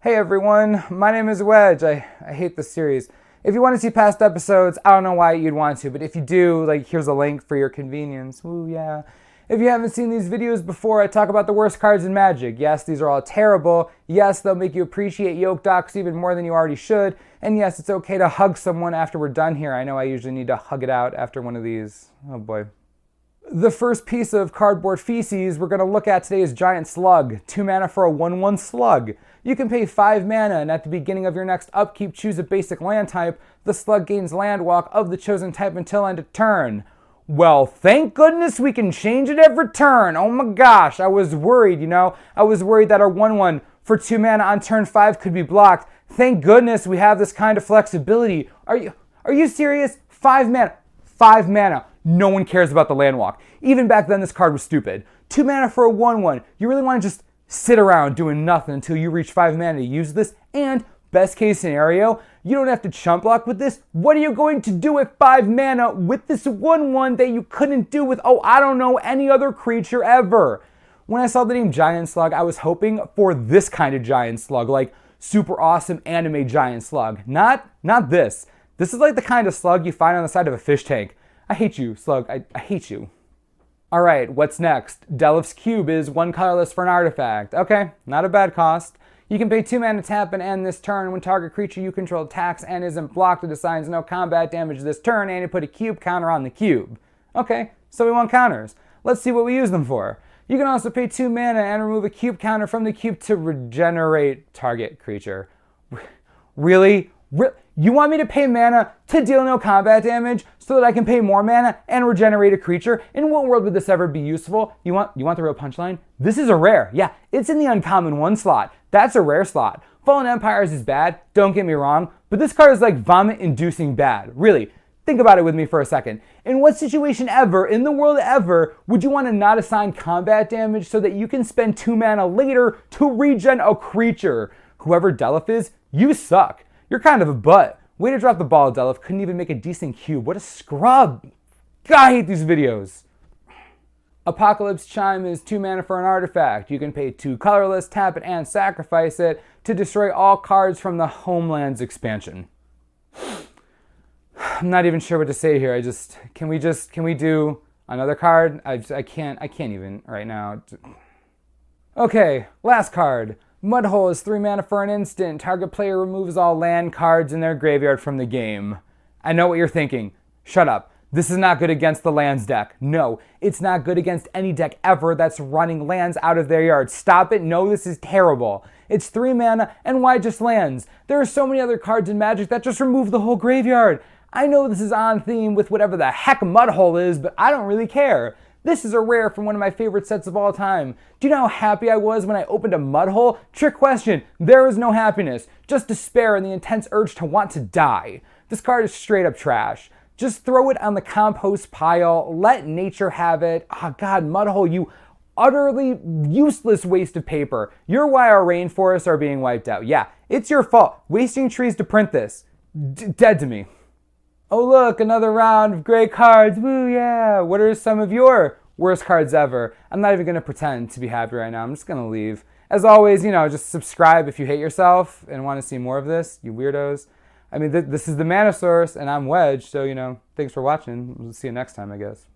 Hey everyone, my name is Wedge. I hate this series. If you want to see past episodes, I don't know why you'd want to, but if you do, here's a link for your convenience. Woo, yeah. If you haven't seen these videos before, I talk about the worst cards in Magic. Yes, these are all terrible. Yes, they'll make you appreciate Yoke Docs even more than you already should. And yes, it's okay to hug someone after we're done here. I know I usually need to hug it out after one of these. Oh boy. The first piece of cardboard feces we're going to look at today is Giant Slug. 2 mana for a 1/1 Slug. You can pay 5 mana, and at the beginning of your next upkeep, choose a basic land type. The Slug gains land walk of the chosen type until end of turn. Well, thank goodness we can change it every turn. Oh my gosh, I was worried, I was worried that our 1/1 for 2 mana on turn 5 could be blocked. Thank goodness we have this kind of flexibility. Are you serious? 5 mana. 5 mana. No one cares about the land walk. Even back then, this card was stupid. 2 mana for a 1/1. You really want to just sit around doing nothing until you reach 5 mana to use this. And best case scenario, you don't have to chump block with this. What are you going to do at 5 mana with this 1/1 that you couldn't do with, I don't know, any other creature ever? When I saw the name Giant Slug, I was hoping for this kind of Giant Slug, like super awesome anime Giant Slug. Not this. This is like the kind of slug you find on the side of a fish tank. I hate you, Slug. I hate you. Alright, what's next? Delos Cube is 1 colorless for an artifact. Okay, not a bad cost. You can pay 2 mana to tap and end this turn. When target creature you control attacks and isn't blocked, it assigns no combat damage this turn, and you put a cube counter on the cube. Okay, so we want counters. Let's see what we use them for. You can also pay 2 mana and remove a cube counter from the cube to regenerate target creature. Really? You want me to pay mana to deal no combat damage so that I can pay more mana and regenerate a creature? In what world would this ever be useful? You want the real punchline? This is a rare. Yeah, it's in the uncommon 1 slot. That's a rare slot. Fallen Empires is bad, don't get me wrong, but this card is like vomit-inducing bad. Really, think about it with me for a second. In what situation ever, in the world ever, would you want to not assign combat damage so that you can spend 2 mana later to regen a creature? Whoever Delph is, you suck. You're kind of a butt. Way to drop the ball, Delph. Couldn't even make a decent cube. What a scrub. God, I hate these videos. Apocalypse Chime is 2 mana for an artifact. You can pay 2 colorless, tap it, and sacrifice it to destroy all cards from the Homelands expansion. I'm not even sure what to say here. Can we do another card? I can't even right now. Okay, last card. Mudhole is 3 mana for an instant. Target player removes all land cards in their graveyard from the game. I know what you're thinking. Shut up. This is not good against the lands deck. No, it's not good against any deck ever that's running lands out of their yard. Stop it. No, this is terrible. It's 3 mana, and why just lands? There are so many other cards in Magic that just remove the whole graveyard. I know this is on theme with whatever the heck Mudhole is, but I don't really care. This is a rare from one of my favorite sets of all time. Do you know how happy I was when I opened a Mudhole? Trick question. There was no happiness. Just despair and the intense urge to want to die. This card is straight up trash. Just throw it on the compost pile. Let nature have it. Oh God, Mudhole, you utterly useless waste of paper. You're why our rainforests are being wiped out. Yeah, it's your fault. Wasting trees to print this. Dead to me. Oh look, another round of great cards. Woo, yeah. What are some of your worst cards ever? I'm not even going to pretend to be happy right now. I'm just going to leave. As always, just subscribe if you hate yourself and want to see more of this, you weirdos. I mean, this is the Mana Source, and I'm Wedge, so, thanks for watching. We'll see you next time, I guess.